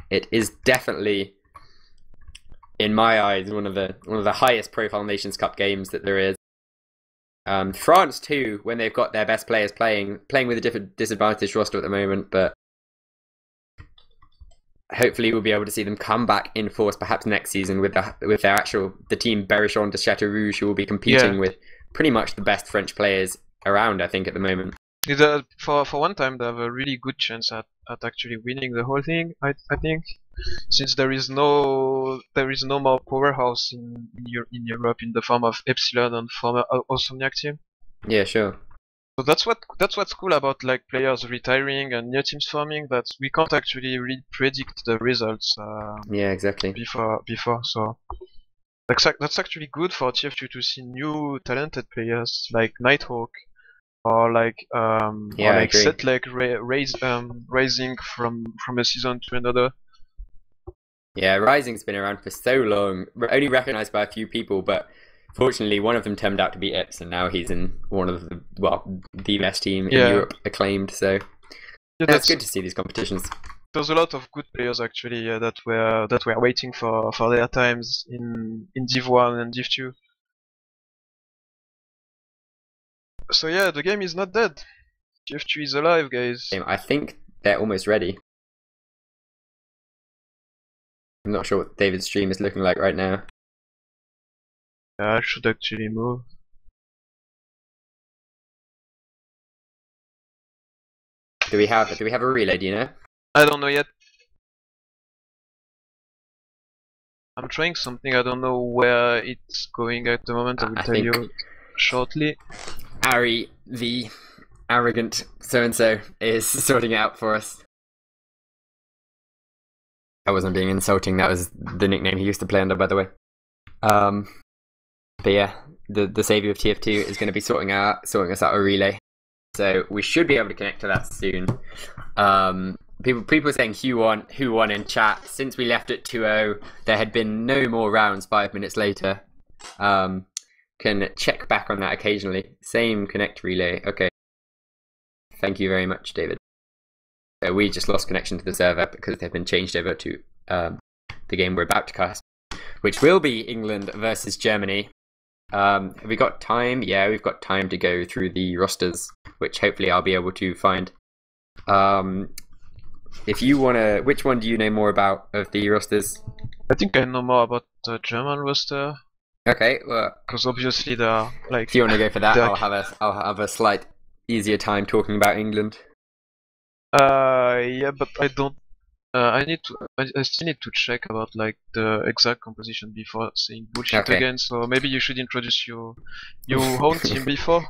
it is definitely, in my eyes, one of the highest profile Nations Cup games that there is. France too, when they've got their best players playing with a different disadvantaged roster at the moment, but hopefully we'll be able to see them come back in force perhaps next season with the team Berrichon de Château Rouge, who will be competing with pretty much the best French players around, I think, at the moment. For one time, they have a really good chance at actually winning the whole thing. I think, since there is no more powerhouse in Europe in the form of Epsilon and former Osomniac team. Yeah, sure. So that's what's cool about like players retiring and new teams forming, that we can't actually really predict the results. Yeah, exactly. Before, so that's actually good for TF2 to see new talented players like Nighthawk, or like Setleg rising from a season to another. Yeah, Rising's been around for so long, only recognised by a few people, but fortunately one of them turned out to be Ips, and now he's in one of the best team in Europe, acclaimed. So that's good to see these competitions. There's a lot of good players actually that were waiting for their times in Div 1 and Div 2. So yeah, the game is not dead. TF2 is alive, guys. I think they're almost ready. I'm not sure what David's stream is looking like right now. I should actually move. Do we have a relay, do you know? I don't know yet. I'm trying something, I don't know where it's going at the moment. I will tell you shortly. Ari, the arrogant so-and-so, is sorting it out for us. I wasn't being insulting, that was the nickname he used to play under, by the way. But yeah, the saviour of TF2 is going to be sorting us out a relay. So we should be able to connect to that soon. People are saying who won in chat. Since we left at 2-0, there had been no more rounds 5 minutes later. Can check back on that occasionally. Same connect relay. Okay. Thank you very much, David. We just lost connection to the server because they've been changed over to the game we're about to cast, which will be England versus Germany. Have we got time? Yeah, we've got time to go through the rosters, which hopefully I'll be able to find. If you wanna, which one do you know more about of the rosters? I think I know more about the German roster. Okay, well, because obviously they are like. If you want to go for that, I'll have a slight easier time talking about England. Yeah, but I don't. I still need to check about like the exact composition before saying bullshit again. So maybe you should introduce your own team before.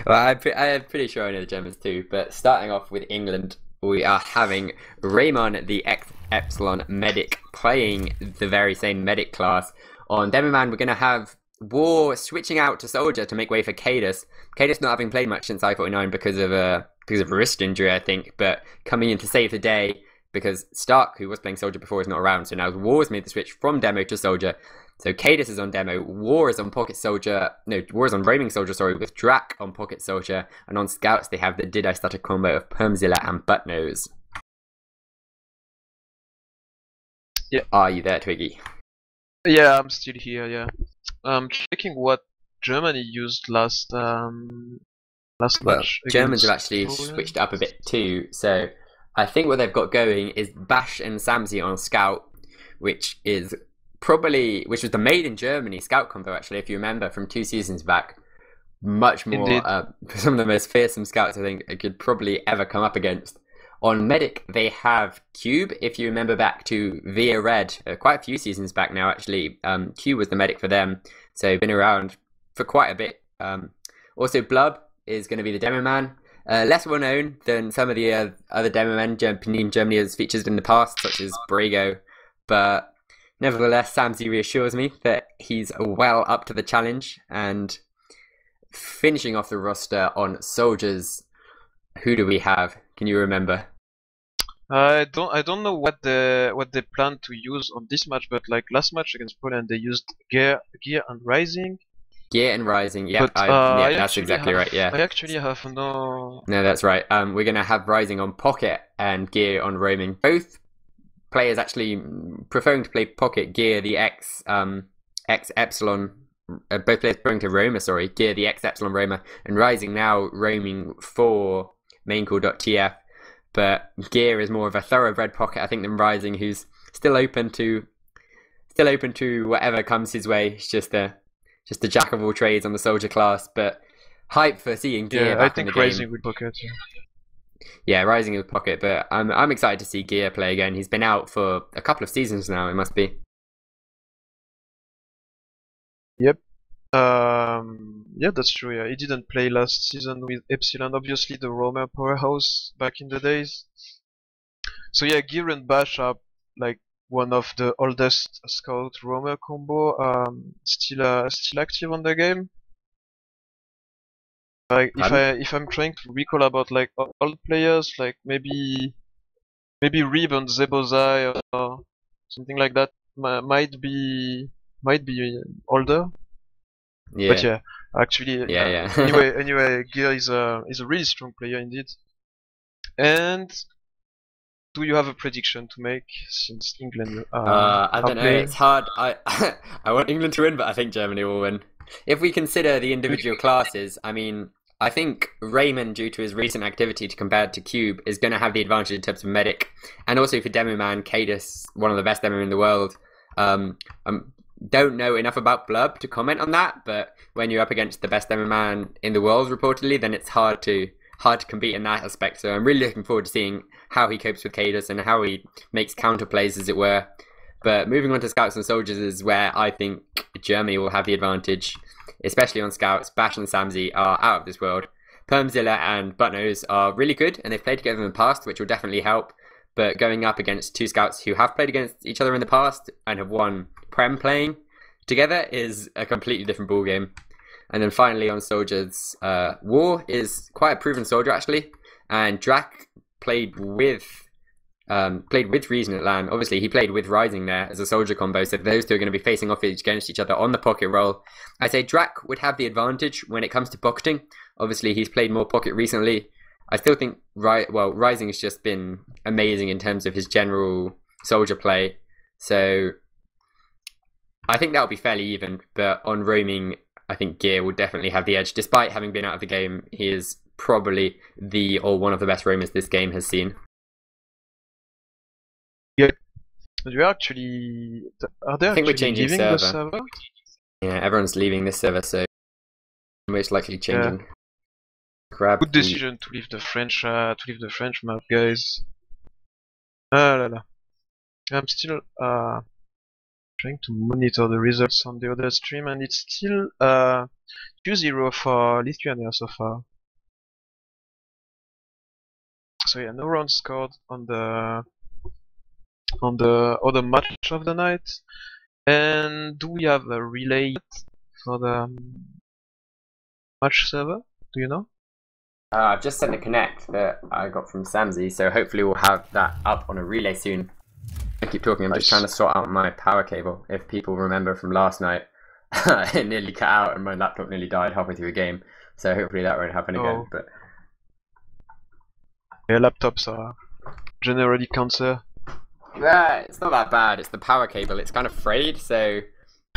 Well, I'm pretty sure I know the Germans too. But starting off with England, we are having Raymond, the Epsilon medic, playing the very same medic class. On Demoman, we're going to have War switching out to Soldier to make way for Cadus. Cadus not having played much since I-49 because of a wrist injury, I think, but coming in to save the day because Stark, who was playing Soldier before, is not around. So now War's made the switch from Demo to Soldier. So Cadus is on Demo, War is on Pocket Soldier, no, War is on Roaming Soldier, sorry, with Drac on Pocket Soldier, and on Scouts they have the Did I Stutter combo of Permzilla and Buttnose. Yeah. Are you there, Twiggy? Yeah, I'm still here, yeah. Checking what Germany used last match. Germans have actually switched up a bit too, so I think what they've got going is Bash and Samsi on Scout, which was the made in Germany Scout combo, actually, if you remember from 2 seasons back. Much more, some of the most fearsome Scouts I think it could probably ever come up against. On Medic, they have Cube, if you remember back to Via Red, quite a few seasons back now, actually. Cube was the Medic for them, so been around for quite a bit. Also, Blub is going to be the Demo Man. Less well known than some of the other Demo Men Germany has featured in the past, such as Brago, but nevertheless, Samsi reassures me that he's well up to the challenge. And finishing off the roster on Soldiers, who do we have? Can you remember? I don't know what they plan to use on this match, but like last match against Poland, they used Gear and Rising. Gear and Rising, yeah, yeah, that's exactly right. Yeah, I actually have no. No, that's right. We're gonna have Rising on Pocket and Gear on Roaming. Both players actually preferring to play Pocket, Gear the X Epsilon. Both players preferring to Roma, Gear the X Epsilon Roma, and Rising now roaming for maincore.tf. But Gear is more of a thoroughbred Pocket, I think, than Rising, who's still open to whatever comes his way. It's just a jack of all trades on the soldier class. But hype for seeing Gear back in the game. I think Rising with Pocket. Yeah, Rising with Pocket, but I'm excited to see Gear play again. He's been out for a couple of seasons now, it must be. Yep. Yeah, that's true. Yeah, he didn't play last season with Epsilon. Obviously, the Roma powerhouse back in the days. So yeah, Gear and Bash are like one of the oldest Scout Roma combo. Still active on the game. Like if I'm trying to recall about like old players, like maybe Rib and Zebozai or something like that might be older. Yeah. But yeah, actually, yeah. anyway, Gear is a really strong player indeed. And do you have a prediction to make since England? I don't know. It's hard. I want England to win, but I think Germany will win. If we consider the individual classes, I mean, I think Raymond, due to his recent activity compared to Cube, is going to have the advantage in terms of medic, and also for Demo Man, Cadus, one of the best demo in the world. Don't know enough about Blub to comment on that, but when you're up against the best demo man in the world reportedly, then it's hard to compete in that aspect. So I'm really looking forward to seeing how he copes with Cadus and how he makes counter plays, as it were. But moving on to Scouts and Soldiers is where I think Germany will have the advantage, especially on Scouts. Bash and Samzy are out of this world. Permzilla and Buttnose are really good, and they've played together in the past, which will definitely help. But going up against two Scouts who have played against each other in the past and have won Prem playing together is a completely different ballgame. And then finally on Soldiers, War is quite a proven soldier actually, and Drak played with Reason at LAN. Obviously he played with Rising there as a soldier combo, so those two are going to be facing off against each other on the Pocket role. I say Drak would have the advantage when it comes to pocketing. Obviously he's played more Pocket recently. I still think Rising has just been amazing in terms of his general soldier play. So I think that'll be fairly even, but on roaming, I think Gear will definitely have the edge. Despite having been out of the game, he is probably one of the best roamers this game has seen. Yeah. Are they actually leaving the server? Yeah, everyone's leaving this server, so most likely changing. Yeah. Good decision to leave the French map, guys. I'm still trying to monitor the results on the other stream, and it's still 2-0 for Lithuania so far. So yeah, no rounds scored on the other match of the night. And do we have a relay for the match server? Do you know? I've just sent a connect that I got from Samzy, so hopefully we'll have that up on a relay soon. I keep talking, I'm just trying to sort out my power cable. If people remember from last night, it nearly cut out and my laptop nearly died halfway through a game, so hopefully that won't happen again. But yeah, laptops are generally cancer. Yeah, it's not that bad, it's the power cable, it's kind of frayed, so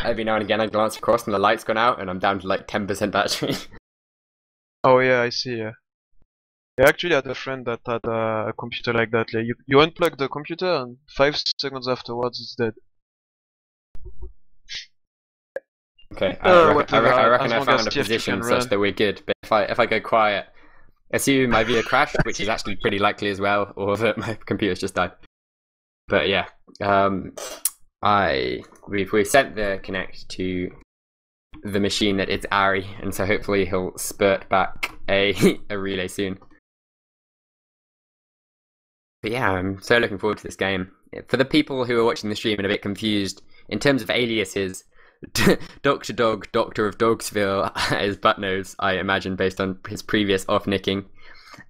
every now and again I glance across and the light's gone out and I'm down to like 10% battery. Oh yeah, I see, yeah. I actually had a friend that had a computer like that. Like, you unplug the computer and 5 seconds afterwards it's dead. Okay, I reckon I found a position such that we're good, but if I go quiet, assume my via crashed, which is actually pretty likely as well, or that my computer's just died. But yeah, we've sent the connect to the machine that is Ari, and so hopefully he'll spurt back a relay soon. But yeah, I'm so looking forward to this game. For the people who are watching the stream and a bit confused, in terms of aliases, Dr. Dog, Doctor of Dogsville is Buttnose, I imagine, based on his previous off-nicking.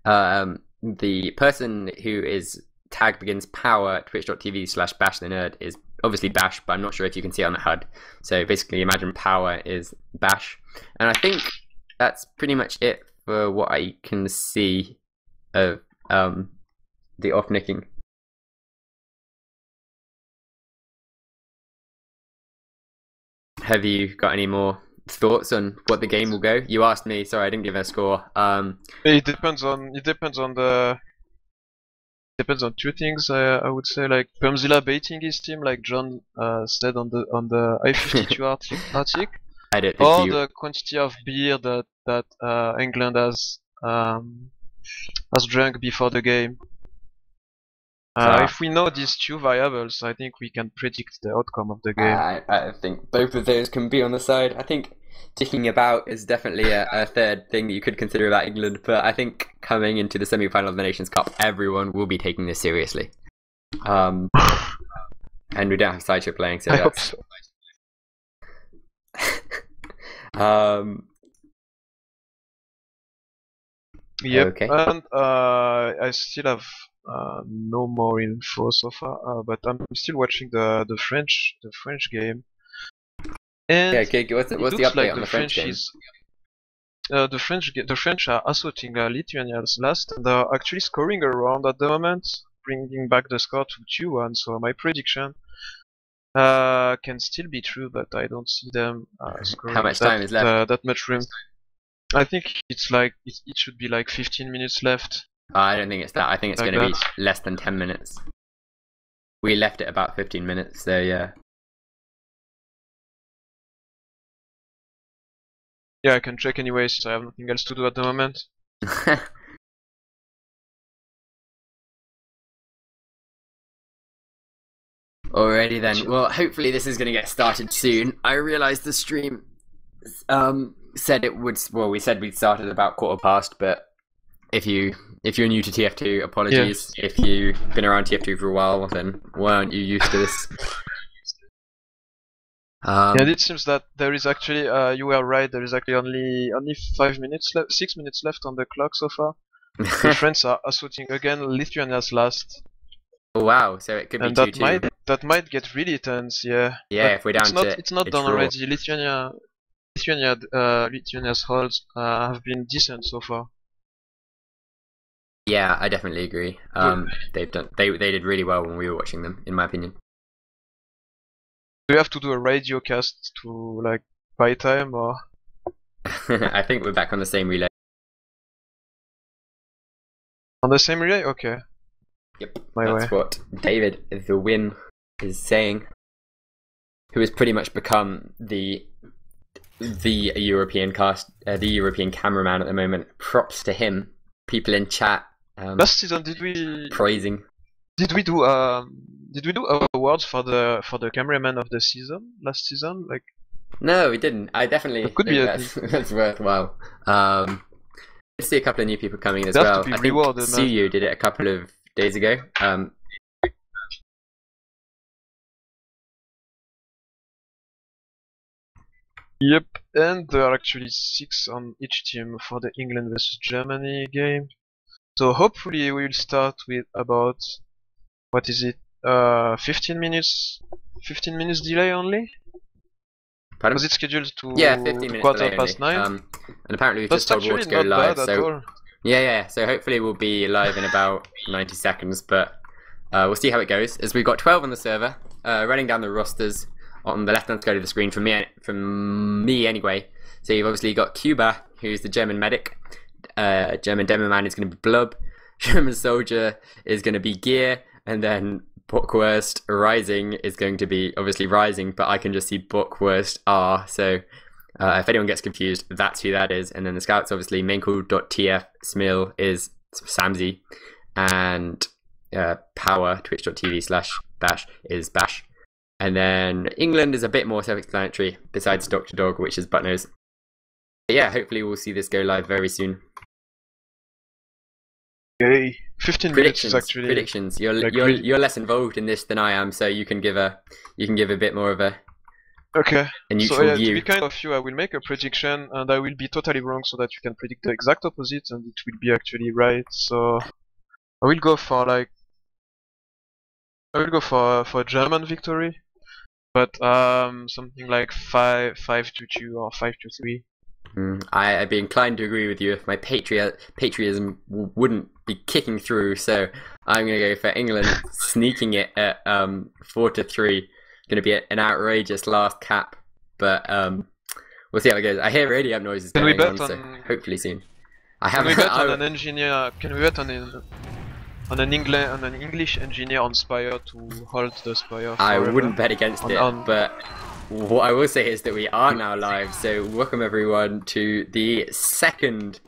The person who is tag begins power at twitch.tv/bash the nerd is obviously Bash, but I'm not sure if you can see it on the HUD. So basically imagine power is Bash. And I think that's pretty much it for what I can see of the off-nicking. have you got any more thoughts on what the game will go? You asked me, sorry, I didn't give a score. It depends on two things. I would say, like Pumzilla baiting his team, like John said on the I-52 article, I don't think or the quantity of beer that England has drunk before the game. If we know these two variables, I think we can predict the outcome of the game. I think both of those can be on the side. I think ticking about is definitely a third thing that you could consider about England, but I think coming into the semi-final of the Nations Cup, everyone will be taking this seriously. And we don't have Sideshow playing, so I that's... hope so. Yep. Okay. And I still have no more info so far, but I'm still watching the French game. And yeah, okay. What's the update like on the French game? The French are assaulting Lithuania's last, and are actually scoring around at the moment, bringing back the score to 2-1. So my prediction can still be true, but I don't see them scoring. How much time is left? That much room. I think it's like it should be like 15 minutes left. I don't think it's that. I think it's like going to be less than 10 minutes. We left it about 15 minutes, so yeah. Yeah, I can check anyway, so I have nothing else to do at the moment. Alrighty then. Well, hopefully this is going to get started soon. I realised the stream said it would. Well, we said we'd started about 15:15, but if you're new to TF2, apologies. Yeah. If you've been around TF2 for a while, then weren't you used to this? Yeah, it seems that there is actually, you were right, there is actually only 6 minutes left on the clock so far. The French are assaulting again, Lithuania's last. Oh wow, so it could be 2-2. That might get really tense, yeah. Yeah, but if we're down it's not done already. Lithuania's holds have been decent so far. Yeah, I definitely agree. They did really well when we were watching them, in my opinion. Do you have to do a radio cast to like buy time, or? I think we're back on the same relay. On the same relay? Okay. Yep. That's what DavidTheWin is saying. Who has pretty much become the European the European cameraman at the moment. Props to him. People in chat. Last season, did we praising? Did we do awards for the cameraman of the season last season? Like, no, we didn't. I definitely think that's worthwhile. Let's see a couple of new people coming as well. I think Suyu did it a couple of days ago. Yep, and there are actually 6 on each team for the England versus Germany game. So hopefully we'll start with about, what is it, 15 minutes delay only? Pardon? Was it scheduled to 15 minutes 9:15? And apparently we've just told War to go live, so yeah, so hopefully we'll be live in about 90 seconds, but we'll see how it goes. As we've got 12 on the server, running down the rosters on the left-hand side of the screen from me anyway. So you've obviously got Cuba, who's the German medic. German demo man is going to be Blub. German soldier is going to be Gear, and then Bockwurst Rising is going to be obviously Rising, but I can just see Bockwurst R. So if anyone gets confused, that's who that is. And then the scouts, obviously, maincool.tf Smil is Samzy, and power twitch.tv/bash is Bash. And then England is a bit more self-explanatory, besides Dr. Dog, which is Buttnose. But yeah, hopefully we'll see this go live very soon. Okay, 15 minutes is actually predictions. You're less involved in this than I am, so you can give a bit more of a neutral view. To be kind of you, I will make a prediction and I will be totally wrong so that you can predict the exact opposite and it will be actually right. So I will go for a German victory, but something like 5-2 or 5-3. I'd be inclined to agree with you if my patriotism wouldn't be kicking through, so I'm going to go for England sneaking it at 4-3. Going to be an outrageous last cap but we'll see how it goes. I hear radio noises Can we going bet on, so hopefully soon. I Can haven't. we bet on an engineer? Can we bet on an English engineer on Spire to hold the Spire? I wouldn't bet against it, but what I will say is that we are now live. So welcome everyone to the second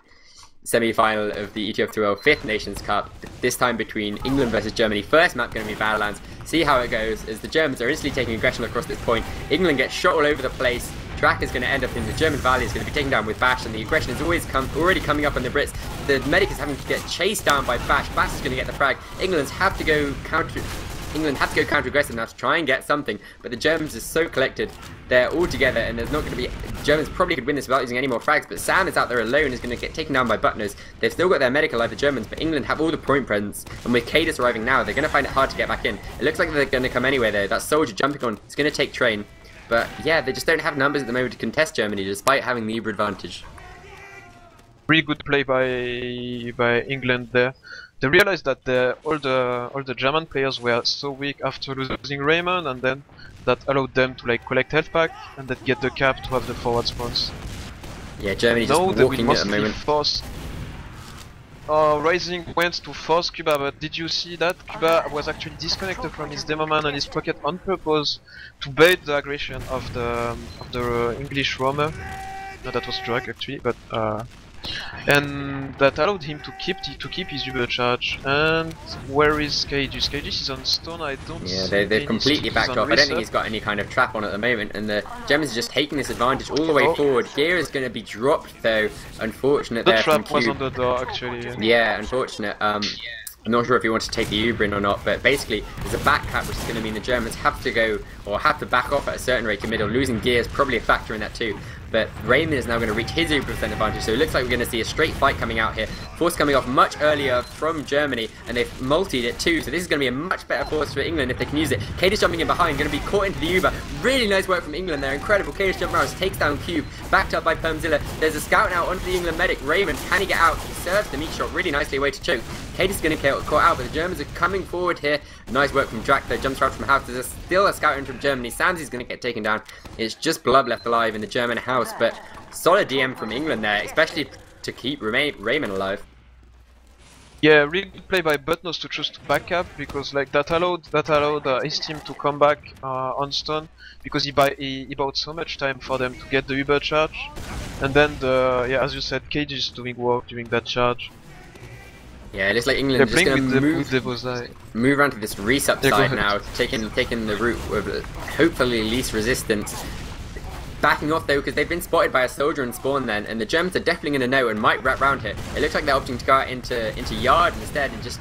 semi-final of the ETF2L Fifth Nations Cup. This time between England versus Germany. First map going to be Badlands. See how it goes as the Germans are instantly taking aggression across this point. England gets shot all over the place. Track is going to end up in the German Valley. Is going to be taken down with Bash, and the aggression is already coming up on the Brits. The medic is having to get chased down by Bash. Bash is going to get the frag. England have to go counter-aggressive now to try and get something, but the Germans are so collected. They're all together, and there's not going to be... Germans probably could win this without using any more frags, but Sam is out there alone, is going to get taken down by Butners. They've still got their medic alive, the Germans, but England have all the point presence, and with Cadis arriving now, they're going to find it hard to get back in. It looks like they're going to come anyway, though. That soldier jumping on, it's going to take train. But yeah, they just don't have numbers at the moment to contest Germany, despite having the Uber advantage. Really good play by England there. They realized that all the German players were so weak after losing Raymond, and then that allowed them to like collect health pack and then get the cap to have the forward spawns. Yeah, Germany just walking at the moment. Rising went to force Cuba, but did you see that? Cuba was actually disconnected from his demo man and his pocket on purpose to bait the aggression of the English roamer. No, that was drag actually, but and that allowed him to keep his Uber charge. And where is Cages? Cages is on stone. I don't. Yeah, they've completely backed off. I don't think he's got any kind of trap on at the moment, and the Germans are just taking this advantage all the way forward. Gear is going to be dropped though. Unfortunate there from Cube. The trap was on the door actually. Yeah, unfortunate. I'm not sure if you want to take the Uber in or not, but basically there's a back cap, which is going to mean the Germans have to go or have to back off at a certain rate in middle. Losing gear is probably a factor in that too. But Raymond is now going to reach his Uber percent advantage, so it looks like we're going to see a straight fight coming out here. Force coming off much earlier from Germany, and they've multied it too, so this is going to be a much better force for England if they can use it. Cadis jumping in behind, going to be caught into the Uber. Really nice work from England there, incredible. Cadis jump rouse, takes down Cube, backed up by Permzilla. There's a scout now onto the England medic. Raymond, can he get out? He serves the meat shot really nicely away to choke. Cadis is going to get caught out, but the Germans are coming forward here. Nice work from Drac though, jumps out from house. There's still a scout in from Germany. Samsy's going to get taken down. It's just Blood left alive in the German house, but solid DM from England there, especially to keep Raymond alive. Yeah, really good play by Butnose to choose to back up, because like that allowed his team to come back on stone, because he bought so much time for them to get the Uber charge, and then as you said, Cage is doing work during that charge. Yeah, it looks like England is just going to move around to this resup side now, taking the route with hopefully least resistance. Backing off though, because they've been spotted by a soldier in spawn then, and the Germans are definitely going to know and might wrap round here. It looks like they're opting to go out into yard instead and just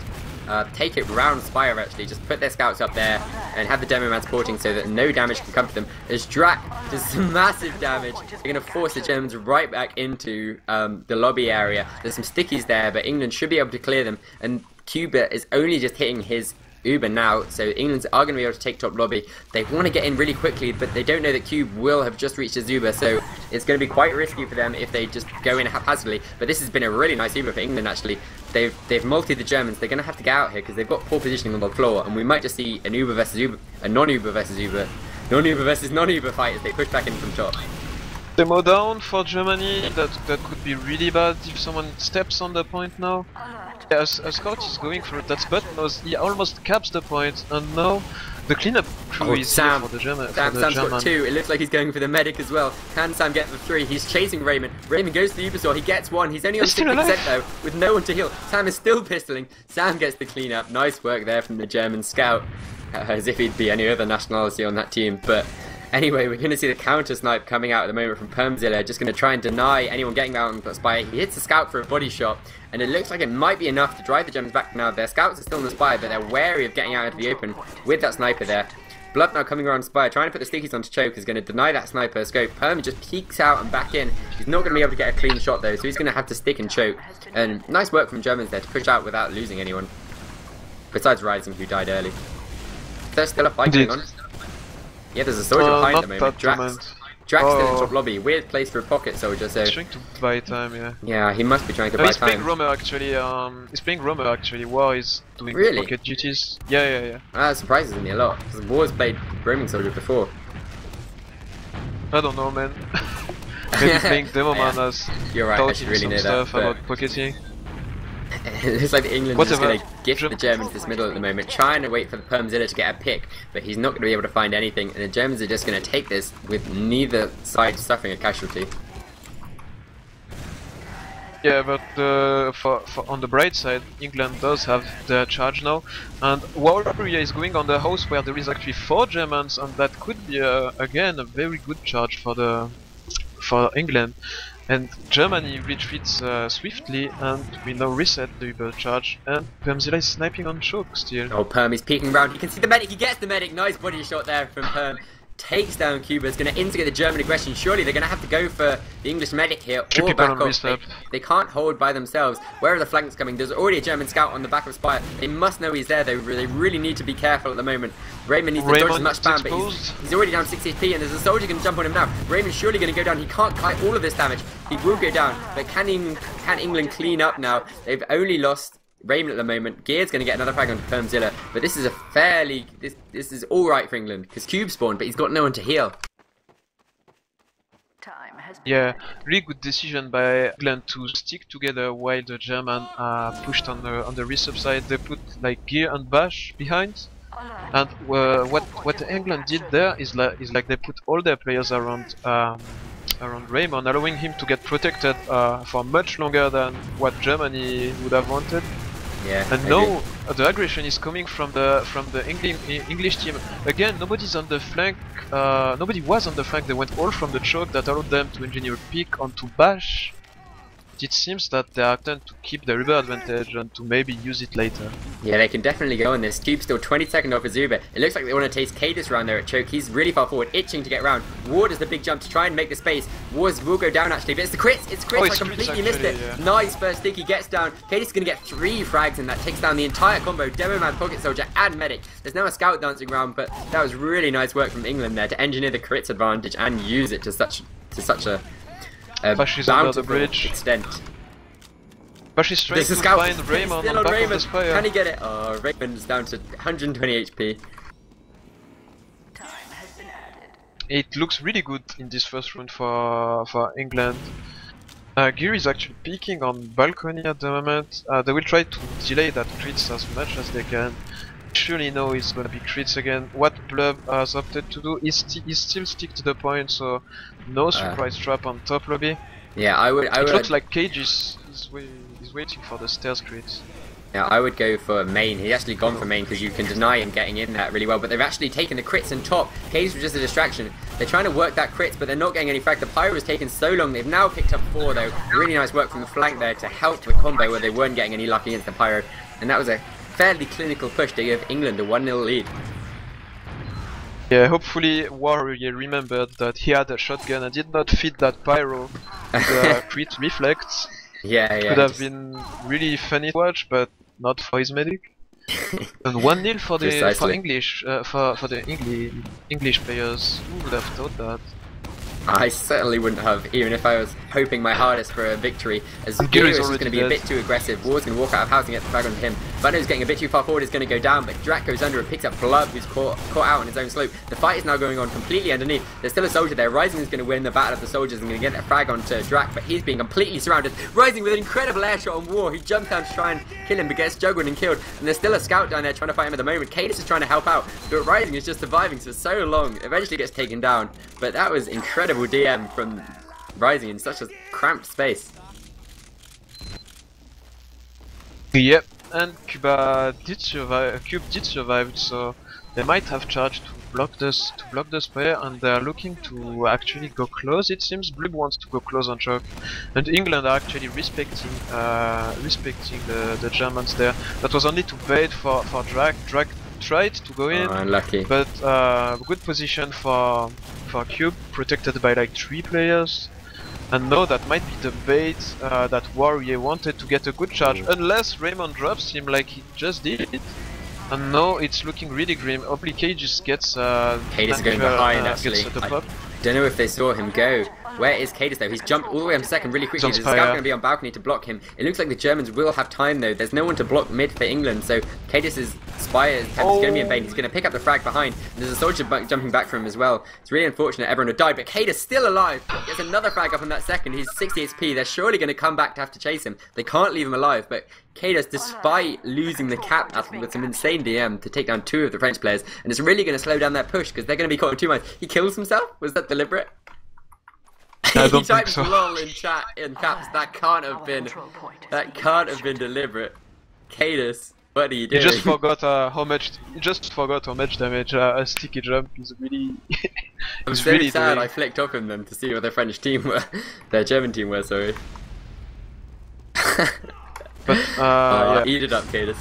take it round Spire actually, just put their scouts up there and have the demo man supporting so that no damage can come to them. As Drac does some massive damage, they're going to force the Germans right back into the lobby area. There's some stickies there, but England should be able to clear them, and Cuba is only just hitting his Uber now, so England are going to be able to take top lobby. They want to get in really quickly, but they don't know that Cube will have just reached his Uber, so it's going to be quite risky for them if they just go in haphazardly. But this has been a really nice Uber for England actually. They've multied the Germans. They're going to have to get out here because they've got poor positioning on the floor, and we might just see an Uber versus Uber, a non-Uber versus Uber, non-Uber versus non-Uber fight as they push back in from top. Demo down for Germany. That could be really bad if someone steps on the point now. Yeah, a scout is going for it. That's Butnose. He almost caps the point, and now the cleanup crew is here for the German. Sam's got two. It looks like he's going for the medic as well. Can Sam get the three? He's chasing Raymond. Raymond goes to the Ubersaw. He gets one. He's only on 60% though, with no one to heal. Sam is still pistoling. Sam gets the cleanup. Nice work there from the German scout, as if he'd be any other nationality on that team. But anyway, we're going to see the counter snipe coming out at the moment from Permzilla, just going to try and deny anyone getting out on the Spire. He hits the scout for a body shot, and it looks like it might be enough to drive the Germans back now. Their scouts are still on the Spire, but they're wary of getting out into the open with that sniper there. Blood now coming around Spire, trying to put the stickies onto choke, is going to deny that sniper scope. Perm just peeks out and back in. He's not going to be able to get a clean shot though, so he's going to have to stick and choke. And nice work from Germans there to push out without losing anyone, besides Rising, who died early. There's still a fight going on. Yeah, there's a soldier behind them. Drax still in top lobby. Weird place for a pocket soldier. So he's trying to buy time, yeah. Yeah, he must be trying to buy time. He's playing roamer actually. He's playing roamer actually. War is doing pocket duties. Yeah. That surprises me a lot because War's played roaming soldier before. I don't know, man. Maybe playing demo man has You're right, I should really know stuff about pocketing. It's like England is just going to gift the Germans this middle at the moment, trying to wait for the Permzilla to get a pick, but he's not going to be able to find anything, and the Germans are just going to take this with neither side suffering a casualty. Yeah, but for on the bright side, England does have their charge now, and Warrior is going on the house where there is actually 4 Germans, and that could be again a very good charge for England. And Germany retreats swiftly, and we now reset the Uber charge, and Permzilla is sniping on choke still. Oh, Perm is peeking around, you can see the medic, he gets the medic, nice body shot there from Perm. Takes down Cuba, is going to instigate the German aggression. Surely they're going to have to go for the English medic here or back off. They can't hold by themselves. Where are the flanks coming? There's already a German scout on the back of Spire. They must know he's there. They really need to be careful at the moment. Raymond needs to dodge as much spam, but he's already down 6 HP, and there's a soldier going to jump on him now. Raymond's surely going to go down. He can't kite all of this damage. He will go down, but can England clean up now? They've only lost Raymond at the moment. Gear's going to get another frag onto Permzilla, but this is a fairly... This is alright for England, because Cube spawned, but he's got no one to heal. Yeah, really good decision by England to stick together while the German pushed on the resub side. They put like Gear and Bash behind, and what England did there is like they put all their players around Raymond, allowing him to get protected for much longer than what Germany would have wanted. Yeah, and now the aggression is coming from the English team. Again, nobody's on the flank. Nobody was on the flank. They went all from the choke that allowed them to engineer a pick onto Bash. It seems that they are trying to keep the Uber advantage and to maybe use it later. Yeah, they can definitely go on this. Cube's still 20 seconds off his Uber. It looks like they want to taste Cadis around there at choke. He's really far forward, itching to get round. War does the big jump to try and make the space. Wars will go down actually, but it's the crits. It's crits. I completely missed it. Yeah. Nice first stick. He gets down. Cadis is going to get 3 frags, and that takes down the entire combo. Demo Man, Pocket Soldier, and Medic. There's now a scout dancing around, but that was really nice work from England there to engineer the crits advantage and use it to such a bountiful bridge extent. But she's trying to find Raymond on the back of the Spire. Can he get it? Oh, Raymond's down to 120 HP. It looks really good in this first round for England. Gear is actually peeking on balcony at the moment. They will try to delay that crits as much as they can. Surely know it's gonna be crits again. What Blub has opted to do is still stick to the point, so no surprise trap on top lobby. Yeah, I would. It looks like Cage is waiting for the stairs crits. Yeah, I would go for main. He's actually gone for main because you can deny him getting in that really well. But they've actually taken the crits on top. Cage was just a distraction. They're trying to work that crits, but they're not getting any frag. The Pyro was taking so long. They've now picked up 4 though. Really nice work from the flank there to help the combo where they weren't getting any luck against the Pyro. And that was a fairly clinical push to give England a 1-0 lead. Yeah, hopefully Warrior remembered that he had a shotgun and did not feed that Pyro the crit reflex. Yeah, could have been really funny to watch, but not for his medic. And 1-0 for the English players. Who would have thought that? I certainly wouldn't have, even if I was hoping my hardest for a victory. As Gear is just going to be a bit too aggressive. War's going to walk out of house and get the flag onto him. Bunno's getting a bit too far forward, is going to go down, but Drac goes under and picks up Blub, who's caught out on his own slope. The fight is now going on completely underneath. There's still a soldier there. Rising is going to win the battle of the soldiers and going to get that frag onto Drac, but he's being completely surrounded. Rising with an incredible air shot on War, who jumps down to try and kill him, but gets juggled and killed. And there's still a scout down there trying to fight him at the moment. Cadis is trying to help out, but Rising is just surviving for so long. Eventually gets taken down, but that was incredible DM from Rising in such a cramped space. Yep, and Cube did survive, so they might have charged to block the Spire, and they are looking to actually go close. It seems Blub wants to go close on choke, and England are actually respecting the Germans there. That was only to bait for Drac. Drac tried to go in, unlucky. But good position for Cube, protected by like 3 players. And now that might be the bait that Warrior wanted to get a good charge, unless Raymond drops him like he just did. And now it's looking really grim. Hopefully Cage just gets Cadis is going behind actually. I don't know if they saw him go. Where is Cadis though? He's jumped all the way on second really quickly. There's a scout going to be on balcony to block him. It looks like the Germans will have time though. There's no one to block mid for England, so Cadis' Spire is going to be in vain. He's going to pick up the frag behind. And there's a soldier jumping back from him as well. It's really unfortunate everyone would die, but Cadis still alive. There's another frag up on that second. He's 60 HP. They're surely going to come back to have to chase him. They can't leave him alive, but Cadis, despite losing the cap with some insane DM to take down 2 of the French players, and it's really going to slow down their push because they're going to be caught in 2 minds. He kills himself? Was that deliberate? I don't He typed think so. lol in chat in caps. That can't have been deliberate. Cadis, what are you doing? You just forgot how much. You just forgot how much damage a sticky jump is really. I'm so really sad. I flicked off in them to see what their French team were, their German team were. Sorry. But yeah. Eat it up, Cadis.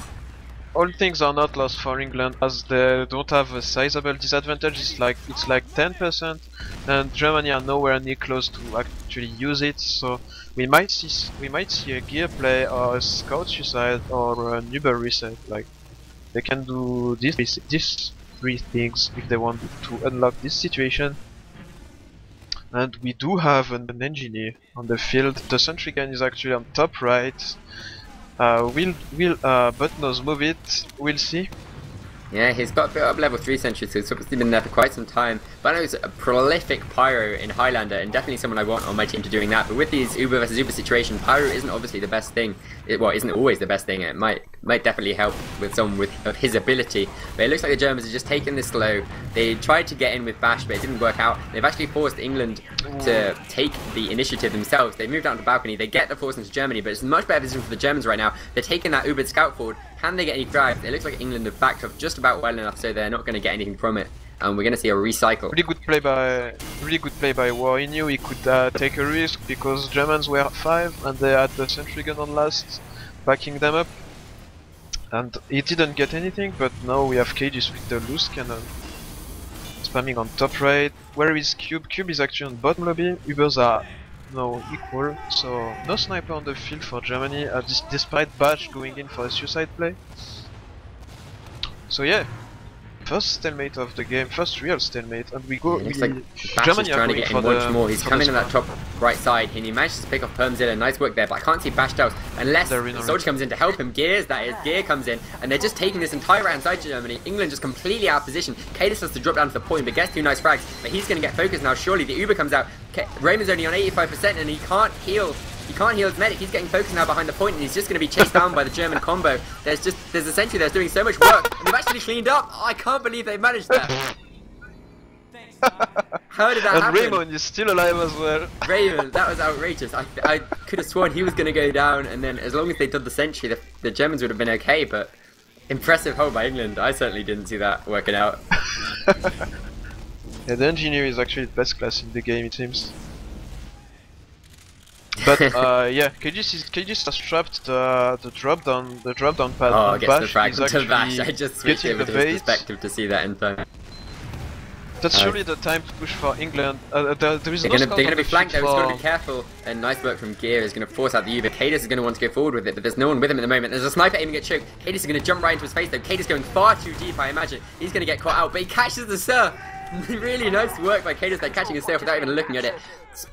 All things are not lost for England as they don't have a sizable disadvantage. It's like 10%, and Germany are nowhere near close to actually use it. So we might see a gear play or a scout suicide or an Uber reset. Like they can do these 3 things if they want to unlock this situation. And we do have an engineer on the field. The sentry gun is actually on top right. Will Butnose move it? We'll see. Yeah, he's got a bit up level 3 sentry, so he's obviously been there for quite some time. But I know he's a prolific Pyro in Highlander, and definitely someone I want on my team to doing that. But with these Uber versus Uber situation, Pyro isn't obviously the best thing. Well, isn't always the best thing. It might definitely help with someone of his ability. But it looks like the Germans are just taking this slow. They tried to get in with Bash, but it didn't work out. They've actually forced England to take the initiative themselves. They moved out to the balcony. They get the force into Germany, but it's a much better position for the Germans right now. They're taking that Ubered scout forward. Can they get any frags? It looks like England have backed off just about well enough, so they're not going to get anything from it. And we're going to see a recycle. Really good play by War. He knew he could take a risk because Germans were 5 and they had the sentry gun on last, backing them up. And he didn't get anything, but now we have Cages with the loose cannon. Spamming on top right. Where is Cube? Cube is actually on bottom lobby. Ubers are now equal, so no sniper on the field for Germany, despite Bash going in for a suicide play. So yeah, first stalemate of the game, first real stalemate, and we go. It looks like Bash is trying to get in once more. He's coming on that top right side, and he manages to pick off Permzilla. Nice work there, but I can't see Bash Dows unless the soldier comes in to help him. Gears, that is, Gear comes in, and they're just taking this entire right hand side to Germany. England just completely out of position. Cadis has to drop down to the point, but gets 2 nice frags. But he's going to get focused now. Surely the Uber comes out. Raymond's only on 85%, and he can't heal. He can't heal his medic. He's getting focused now behind the point, and he's just going to be chased down by the German combo. There's a sentry that's doing so much work, and they've actually cleaned up. Oh, I can't believe they managed that. How did that happen? And Raymond is still alive as well. Raymond, that was outrageous. I could have sworn he was going to go down, and then as long as they did the sentry, the Germans would have been okay. But impressive hold by England. I certainly didn't see that working out. Yeah, the engineer is actually the best class in the game, it seems. But yeah, KG has trapped the drop down pad. Oh, gets Bash the frag is to Bash. I just switched over to his perspective to see that info. That's surely the time to push for England. There is they're no going to be flanked though, he's got to be careful. And nice work from Gear is going to force out the Uber. Cadis is going to want to go forward with it, but there's no one with him at the moment. There's a sniper aiming at Choke. Cadis is going to jump right into his face though. Cadis going far too deep, I imagine. He's going to get caught out, but he catches the Sir. Really nice work by Cadis there, catching himself without even looking at it.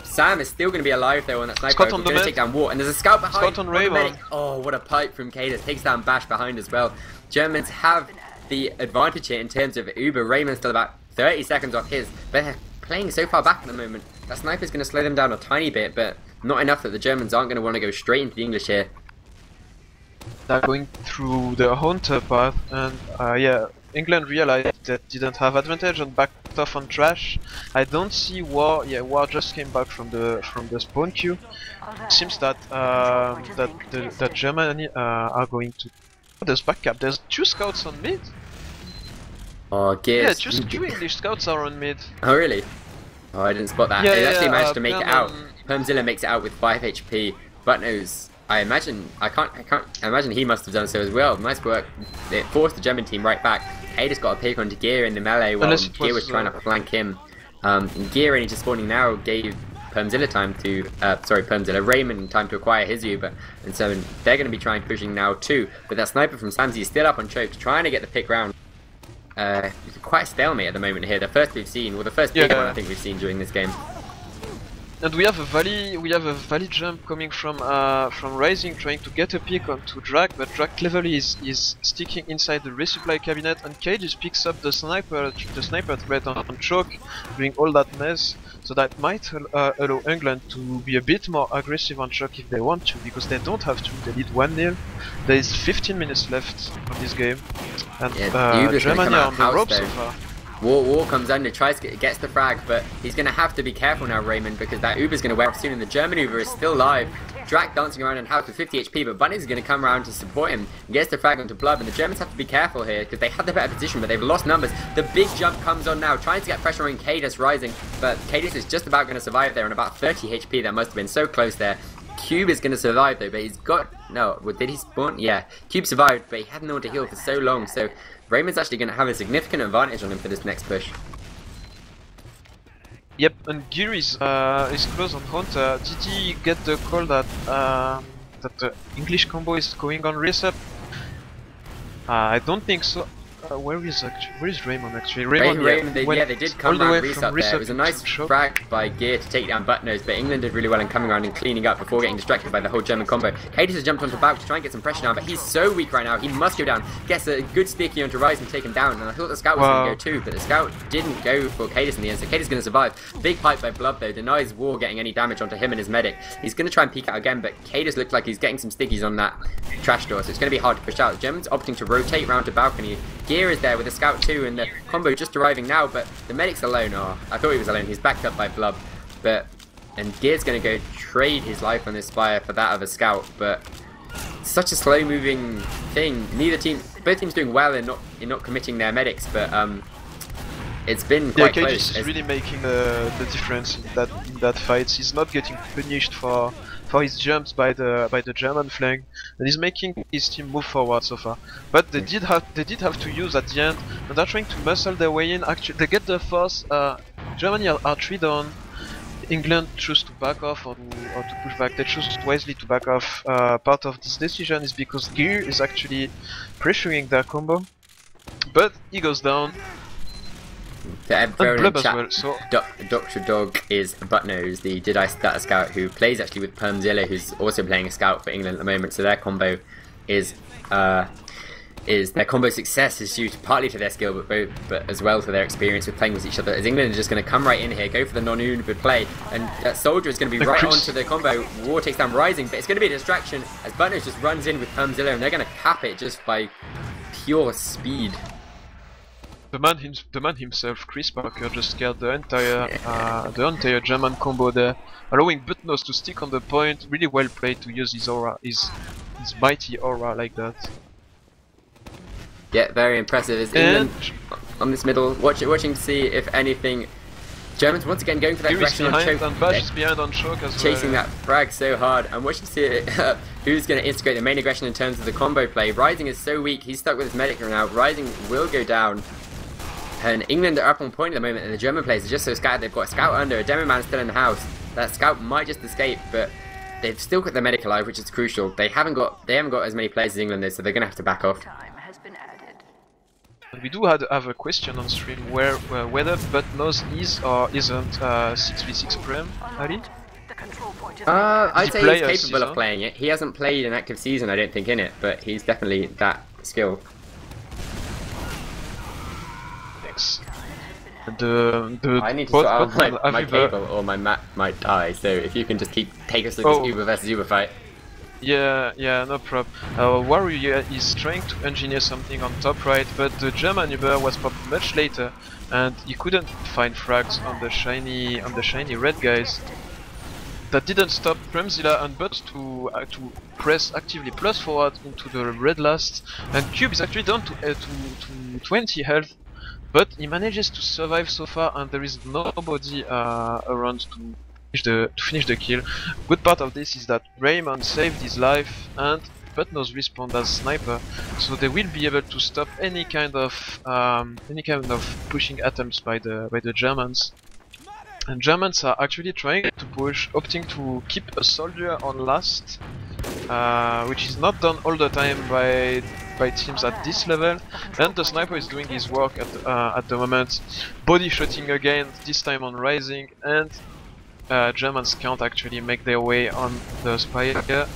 Sam is still going to be alive though on that sniper. He's going to take down War, and there's a scout behind. Scout on Raymond. Oh, what a pipe from Cadis. Takes down Bash behind as well. Germans have the advantage here in terms of Uber. Raymond's still about 30 seconds off his, but they're playing so far back at the moment. That sniper's going to slow them down a tiny bit, but not enough that the Germans aren't going to want to go straight into the English here. They're going through the Hunter path, and yeah, England realized that didn't have advantage and backed off on Trash. I don't see War. Yeah, War just came back from the spawn queue. It seems that that Germany are going to. Oh, there's backcap. There's 2 scouts on mid. Oh, Gears. Yeah, just 2 English scouts are on mid. Oh, really? Oh, I didn't spot that. Yeah, they actually managed to make it out. Permzilla makes it out with 5 HP. Butnose, I can't imagine he must have done so as well. Nice work. It forced the German team right back. Cadis got a pick onto Gear in the melee while Gear was trying to flank him. Gear only just spawning now gave Permzilla time to, Raymond time to acquire his Uber, and so they're going to be trying pushing now too. But that sniper from Samsey is still up on Choke, trying to get the pick round. It's quite a stalemate at the moment here. The first we've seen, well, the first big one I think we've seen during this game. And we have a valley jump coming from Rising, trying to get a pick onto Drag, but Drag cleverly is sticking inside the resupply cabinet, and Cage just picks up the sniper threat on Choke, doing all that mess. So that might allow England to be a bit more aggressive on Choke if they want to, because they don't have to. They lead 1-0. There is 15 minutes left of this game, and Germany are on the ropes so far. War comes under, gets the frag, but he's going to have to be careful now, Raymond, because that Uber's going to wear off soon, and the German Uber is still live. Drak dancing around in house with 50 HP, but Bunny's going to come around to support him and gets the frag onto Blood, and the Germans have to be careful here because they had the better position, but they've lost numbers. The big jump comes on now, trying to get pressure on Cadus Rising, but Cadus is just about going to survive there on about 30 HP. That must have been so close there. Cube is going to survive though, but he's got... No, did he spawn? Yeah, Cube survived, but he had no one to heal for so long, so Raymond's actually going to have a significant advantage on him for this next push. Yep, and Gear is close on Hunter. Did he get the call that the English combo is going on resup? I don't think so. Where is Raymond actually? Raymond, they did come around resup there. It was a nice frag by Gear to take down Buttnose, but England did really well in coming around and cleaning up before getting distracted by the whole German combo. Cadus has jumped onto Bauk to try and get some pressure down, but he's so weak right now, he must go down. Gets a good sticky onto Rise and take him down, and I thought the Scout was going to go too, but the Scout didn't go for Cadus in the end, so Cadus is going to survive. Big pipe by Blood though, denies War getting any damage onto him and his medic. He's going to try and peek out again, but Cadus looks like he's getting some stickies on that trash door, so it's going to be hard to push out. The Germans opting to rotate round to balcony. Gear is there with the Scout too, and the combo just arriving now, but the medic's alone. Oh, I thought he was alone. He's backed up by Blub, and Gear's going to go trade his life on this Spire for that of a Scout, but such a slow-moving thing. Both teams doing well in not committing their medics, but it's been quite close. Cadus is really making the difference in that fight. He's not getting punished for his jumps by the German flank, and he's making his team move forward so far. But they did have to use at the end, and they're trying to muscle their way in. Actually, they get the force. Germany are 3 down. England choose to back off or to push back. They choose wisely to back off. Part of this decision is because Gear is actually pressuring their combo, but he goes down. Well, so Dr. Dog is Buttnose, the Did I Start a Scout, who plays actually with Permzilla, who's also playing a Scout for England at the moment. So their combo is their combo success is due partly to their skill, but as well to their experience with playing with each other. As England is just going to come right in here, go for the non-Uber play, and that Soldier is going to be right onto the combo. War takes down Rising, but it's going to be a distraction as Buttnose just runs in with Permzilla, and they're going to cap it just by pure speed. The man himself, Chris Parker, just scared the entire German combo there, allowing Buttnose to stick on the point. Really well played to use his aura, his mighty aura like that. Yeah, very impressive. Is England on this middle, watching to see if anything. Germans once again going for that aggression on Choke. And Bash is behind on Choke as chasing that frag so hard. I'm watching to see who's going to integrate the main aggression in terms of the combo play. Rising is so weak, he's stuck with his medic right now. Rising will go down. And England are up on point at the moment, and the German players are just so scattered. They've got a Scout under, a Demo Man still in the house. That Scout might just escape, but they've still got their medic alive, which is crucial. They haven't got as many players as England is, so they're going to have to back off. We do have a question on stream whether Buttnose is or isn't 6v6 Prem, Ali? I'd say he's capable of playing it. He hasn't played an active season, I don't think, in it, but he's definitely that skilled. I need to sort out my cable or my map might die, so if you can just take us to this Uber versus Uber fight. Yeah, no problem. Warrior is trying to engineer something on top right, but the German Uber was popped much later, and he couldn't find frags on the shiny red guys. That didn't stop Premzilla and Butt to press actively plus forward into the red last, and Cube is actually down to 20 health. But he manages to survive so far, and there is nobody around to finish the kill. Good part of this is that Raymond saved his life, and Buttnose respawned as sniper, so they will be able to stop any kind of pushing attempts by the Germans. And Germans are actually trying to push, opting to keep a soldier on last, which is not done all the time by teams at this level, and the sniper is doing his work at the moment, body shotting again, this time on Rising, and Germans can't actually make their way on the Spire.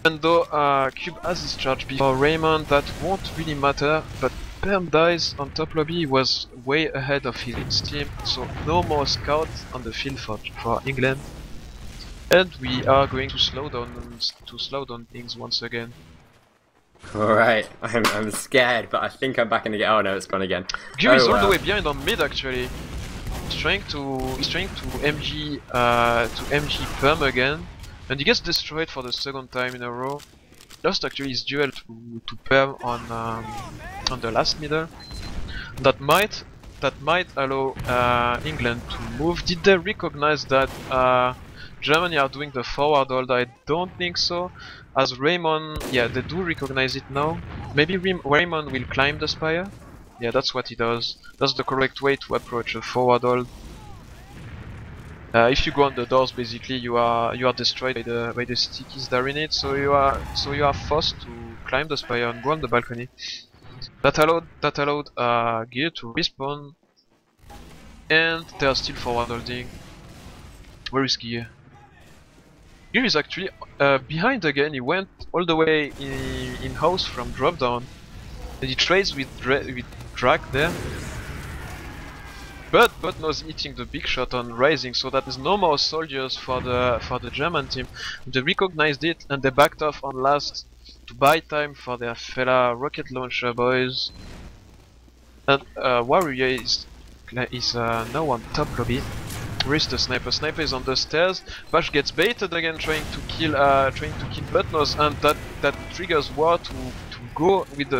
Even though Cube has his charge before Raymond, that won't really matter, but Perm dies on top lobby. He was way ahead of his team, so no more scouts on the field for England. And we are going to slow down things once again. Alright, I'm scared, but I think I'm back in the game. Oh no, it's gone again. Cube is all the way behind on mid actually. He's trying to MG Perm again. And he gets destroyed for the second time in a row. Lost actually his duel to Perm on the last middle. That might allow England to move. Did they recognize that Germany are doing the forward hold? I don't think so. As Raymond, yeah, they do recognize it now. Maybe Raymond will climb the spire. Yeah, that's what he does. That's the correct way to approach a forward hold. If you go on the doors, basically you are destroyed by the stickies that are in it. So you are forced to climb the spire and go on the balcony. That allowed Gear to respawn, and they are still forward holding. Where is Gear? Gear is actually behind again. He went all the way in house from drop down, and he trades with Drag there. But Butnose hitting the big shot on Rising, so that there's no more soldiers for the German team. They recognized it and they backed off on last to buy time for their fella rocket launcher boys. And Warrior is now on top lobby. Where is the sniper? Sniper is on the stairs. Bash gets baited again, trying to kill Butnose, and that triggers War to go with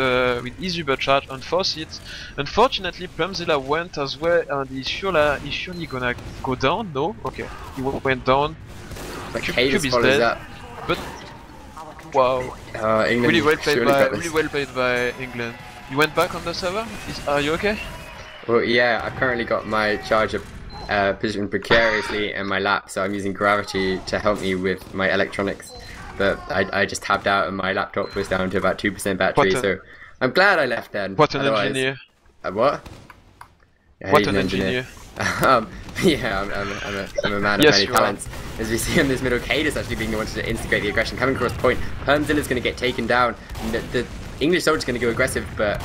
his Uber charge and force it. Unfortunately, Plumzilla went as well, and he's surely gonna go down. No, okay, he went down. Cube is dead. But wow, really well played by England. You went back on the server. Are you okay? Well, yeah, I currently got my charger positioned precariously in my lap, so I'm using gravity to help me with my electronics. But I just tabbed out and my laptop was down to about 2% battery, so I'm glad I left then. What an engineer. What? What an engineer. Yeah, I'm a man of many talents. As we see on this middle, Cade is actually being the one to instigate the aggression. Coming across point, Permzilla's going to get taken down. The English soldier's going to go aggressive, but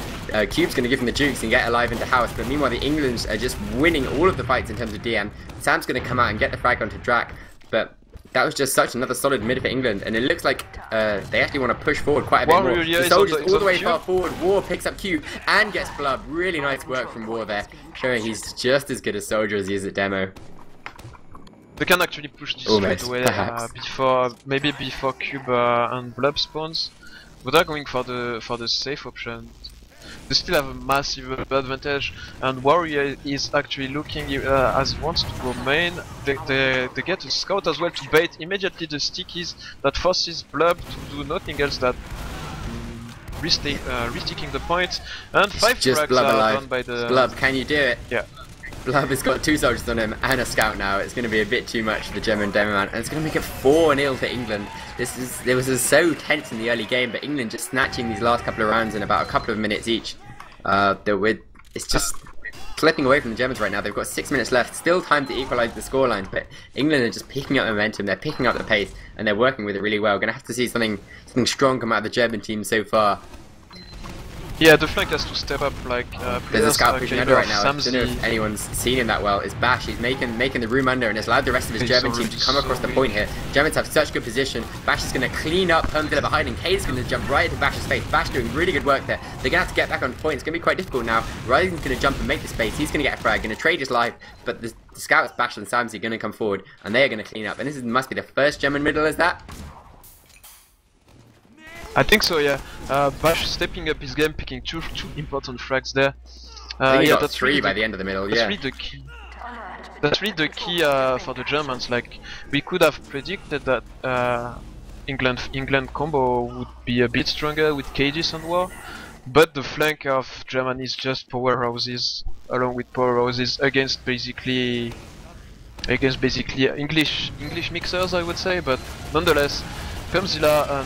Cube's going to give him the jukes and get alive into house. But meanwhile, the English are just winning all of the fights in terms of DM. Sam's going to come out and get the frag onto Drac, but that was just such another solid mid for England, and it looks like they actually want to push forward quite a bit more. The soldiers all the way far forward. War picks up Cube and gets Blub. Really nice work from War there, showing he's just as good a soldier as he is at demo. They can actually push this straight away before Cube and Blub spawns, but they're going for the safe option. They still have a massive advantage, and Warrior is actually looking as he wants to go main. They get a scout as well to bait immediately the stickies that forces Blub to do nothing else than restaking the point. And 5 frags are done by the... Blub, can you do it? Yeah. Blub has got 2 soldiers on him and a scout now. It's going to be a bit too much for the German demo man, and it's going to make it 4-0 to England. It was so tense in the early game, but England just snatching these last couple of rounds in about a couple of minutes each. It's just slipping away from the Germans right now. They've got 6 minutes left, still time to equalise the scoreline, but England are just picking up momentum. They're picking up the pace, and they're working with it really well. Going to have to see something strong come out of the German team so far. Yeah, the flank has to step up, like there's a scout pushing under right now. I don't know if anyone's seen him that well. It's Bash. He's making the room under, and it's allowed the rest of his German team to come across the point here. Germans have such good position. Bash is going to clean up Permzilla behind, and Cade's going to jump right into Bash's face. Bash doing really good work there. They're going to have to get back on point. It's going to be quite difficult now. Rising's going to jump and make the space. He's going to get a frag, going to trade his life, but the scouts, Bash and Samsy, are going to come forward, and they are going to clean up. And this must be the first German middle, is that? I think so, yeah. Bash stepping up his game, picking two important frags there. I think he got 3 by the end of the middle, that's really the key. That's really the key for the Germans. Like, we could have predicted that England combo would be a bit stronger with Cages and War, but the flank of Germany is just powerhouses, along with powerhouses against basically English mixers, I would say. But nonetheless, Permzilla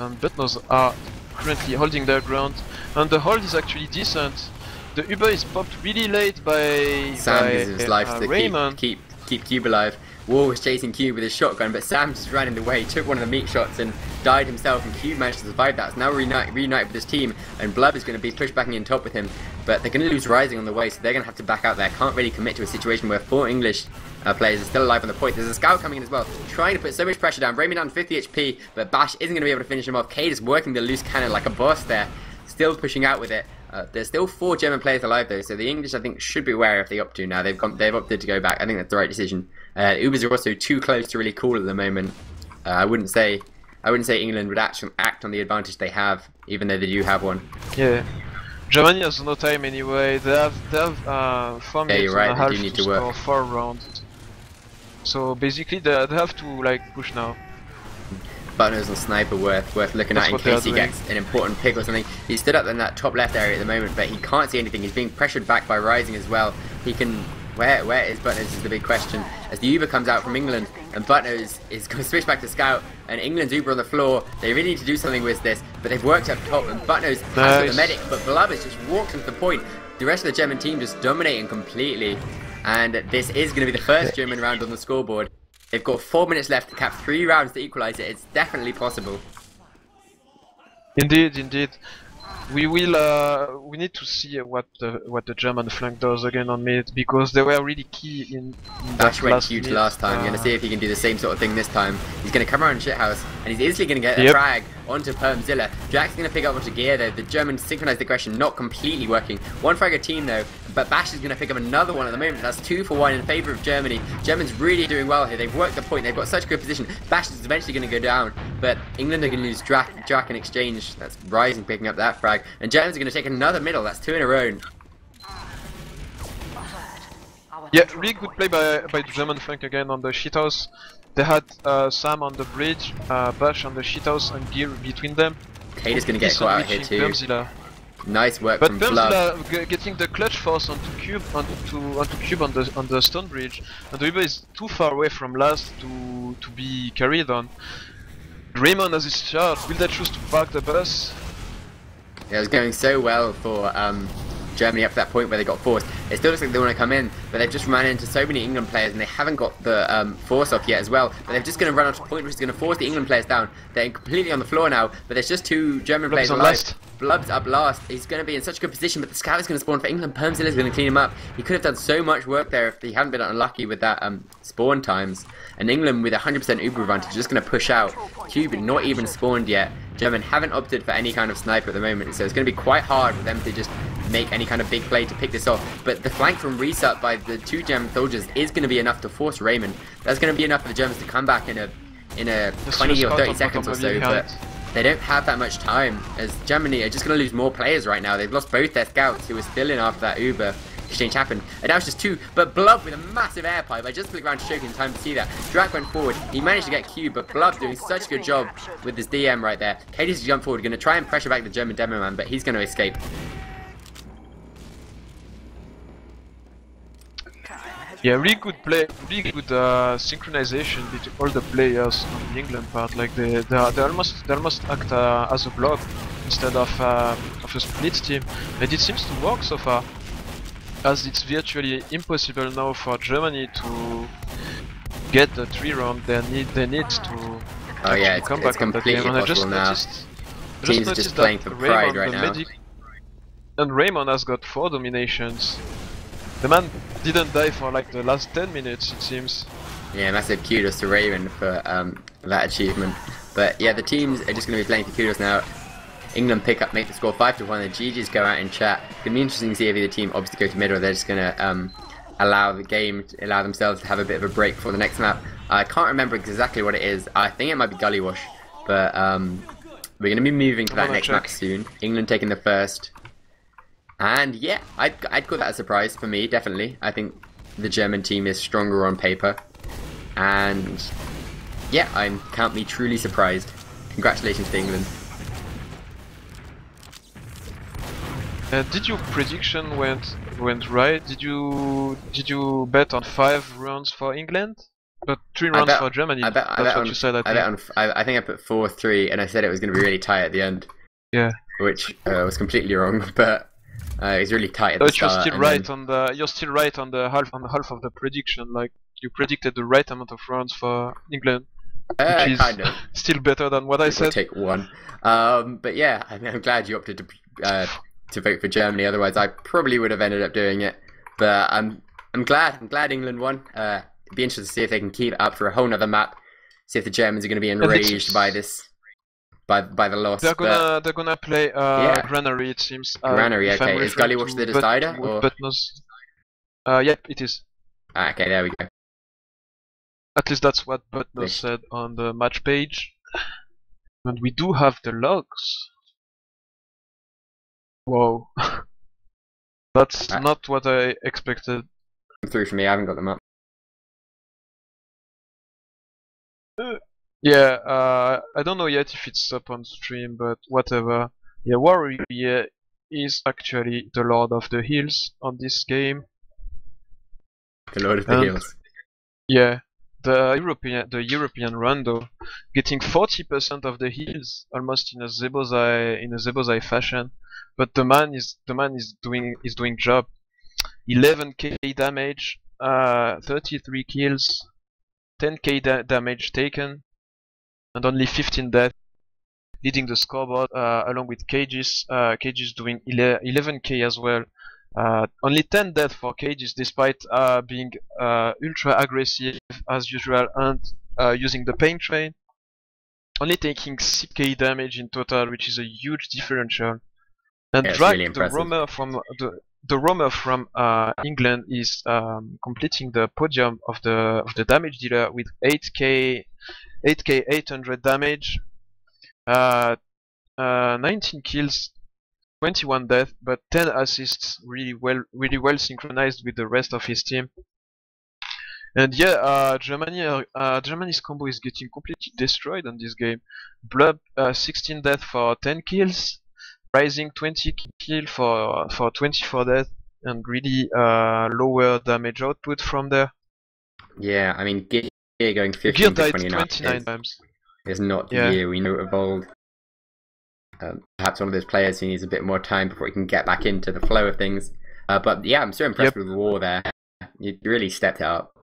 and Butnose are currently holding their ground, and the hold is actually decent. The Uber is popped really late by Sam uses his life to Raymond. keep keep Cube alive. War was chasing Cube with his shotgun, but Sam just ran in the way, took one of the meat shots and died himself, and Cube managed to survive that. So now reunited with his team, and Blub is going to be pushed back in top with him, but they're going to lose Rising on the way, so they're going to have to back out there. Can't really commit to a situation where 4 English players are still alive on the point. There's a scout coming in as well, trying to put so much pressure down. Raymond down 50 HP, but Bash isn't going to be able to finish him off. Cade is working the loose cannon like a boss there, still pushing out with it. There's still 4 German players alive though, so the English I think should be aware if they opt to now. They've opted to go back. I think that's the right decision. Ubers are also too close to really call at the moment. I wouldn't say England would act on the advantage they have, even though they do have one. Yeah, Germany has no time anyway. They have 4 minutes you're right, and a half they do need to to work. score 4 rounds. So basically they have to like push now. Buttoners and Sniper worth looking at in case he gets an important pick or something. He stood up in that top left area at the moment, but he can't see anything. He's being pressured back by Rising as well. He can... Where is Buttoners is the big question. As the Uber comes out from England, and Buttoners is going to switch back to Scout, and England's Uber on the floor. They really need to do something with this, but they've worked up top, and Buttoners has got the medic, but Blub has just walked into the point. The rest of the German team just dominating completely, and this is going to be the first German round on the scoreboard. They've got 4 minutes left to cap 3 rounds to equalise it. It's definitely possible. Indeed, indeed. We need to see what the German flank does again on mid, because they were really key in Bash went huge last time. You're going to see if he can do the same sort of thing this time. He's going to come around Shithouse, and he's easily going to get a frag onto Permzilla. Jack's going to pick up onto Gear though. The German synchronized aggression not completely working. 1 frag a team though, but Bash is going to pick up another one at the moment. That's 2 for 1 in favour of Germany. Germans really doing well here. They've worked the point. They've got such good position. Bash is eventually going to go down, but England are going to lose Jack in exchange. That's Rising picking up that frag, and Germans are going to take another middle. That's 2 in a row. Yeah, really good play by the German flank again on the shithouse. They had Sam on the bridge, Bash on the shithouse, and Gear between them. Cade is going to get caught out here too. Permzilla. Nice work but from Blub. Getting the clutch force onto Cube on the stone bridge, and the Uber is too far away from last to be carried on. Raymond has his charge. Will they choose to park the bus? Yeah, it was going so well for Germany up to that point where they got forced. It still looks like they want to come in, but they've just ran into so many England players and they haven't got the force off yet as well. But they're just going to run onto a point which is going to force the England players down. They're completely on the floor now, but there's just 2 German players alive. Blub's up last. He's going to be in such a good position, but the scout is going to spawn for England. Permzilla is going to clean him up. He could have done so much work there if he hadn't been unlucky with that spawn times. And England with 100% Uber advantage is just going to push out. Cube not even spawned yet. German haven't opted for any kind of sniper at the moment, so it's going to be quite hard for them to just make any kind of big play to pick this off. But the flank from Reset by the 2 German soldiers is going to be enough to force Raymond. That's going to be enough for the Germans to come back in a 20 or 30 seconds or so, but they don't have that much time, as Germany are just going to lose more players right now. They've lost both their scouts who were still in after that Uber exchange happened, and now it's just 2, but Blub with a massive air pipe. I just flicked around to choke in time to see that. Drac went forward, he managed to get Cube, but Blub doing such a good job with his DM right there. Katie's to jump forward, going to try and pressure back the German demo man, but he's going to escape. Yeah, really good play, really good synchronization between all the players on the England part. Like they almost act as a block instead of a split team, and it seems to work so far. As it's virtually impossible now for Germany to get the 3 round, they need to come back on that game. And I just noticed just playing for pride right now. And Raymond has got 4 dominations. The man didn't die for like the last 10 minutes, it seems. Yeah, massive kudos to Raven for that achievement. But yeah, the teams are just going to be playing for kudos now. England make the score 5-1. The GGs go out in chat. It's going to be interesting to see if either team opts to go to mid, or they're just going to allow themselves to have a bit of a break for the next map. I can't remember exactly what it is. I think it might be Gullywash, but we're going to be moving to that next map soon. England taking the first. And yeah, I'd call that a surprise for me, definitely. I think the German team is stronger on paper. And yeah, I can't be truly surprised. Congratulations to England. Did your prediction went right? Did you bet on 5 rounds for England? But 3 rounds for Germany. That's what you said, I think I put 4-3, and I said it was going to be really tight at the end. Yeah. Which was completely wrong, but it was really tight at the start. You're still right on the half of the prediction. Like you predicted the right amount of runs for England, which is kind of. still better than what I said. Take one. But yeah, I'm glad you opted to vote for Germany. Otherwise, I probably would have ended up doing it. But I'm glad England won. It'd be interesting to see if they can keep it up for a whole nother map. See if the Germans are going to be enraged by this, by the loss. They're gonna play Granary, it seems. Granary, okay. Is Gullywash the decider? Yep, it is. Okay, there we go. At least that's what Butnos said on the match page. And we do have the logs. Whoa. That's not what I expected. Through for me, I haven't got them up. Yeah, I don't know yet if it's up on stream, but whatever. Yeah, Warrior is actually the Lord of the Hills on this game. The Lord of the Hills. Yeah, the European Rondo, getting 40% of the heals, almost in a Zebozai fashion. But the man is doing job. 11k damage, 33 kills, 10k damage taken, and only 15 deaths, leading the scoreboard along with Cages. Cages doing 11k as well. Only 10 deaths for Cages, despite being ultra aggressive as usual and using the pain train. Only taking 6k damage in total, which is a huge differential. And Drag, really the roamer from England, is completing the podium of the damage dealer with 8k 800 damage, 19 kills, 21 deaths, but 10 assists, really well synchronized with the rest of his team. And yeah, Germany's combo is getting completely destroyed on this game. Blub 16 deaths for 10 kills, Rising 20 kill for 24 deaths, and really lower damage output from there. Yeah, I mean, Gear going 15 Gear to died 29 times. Is not the Gear we know of old. Perhaps one of those players who needs a bit more time before he can get back into the flow of things. But yeah, I'm so impressed with the war there. You really stepped it up.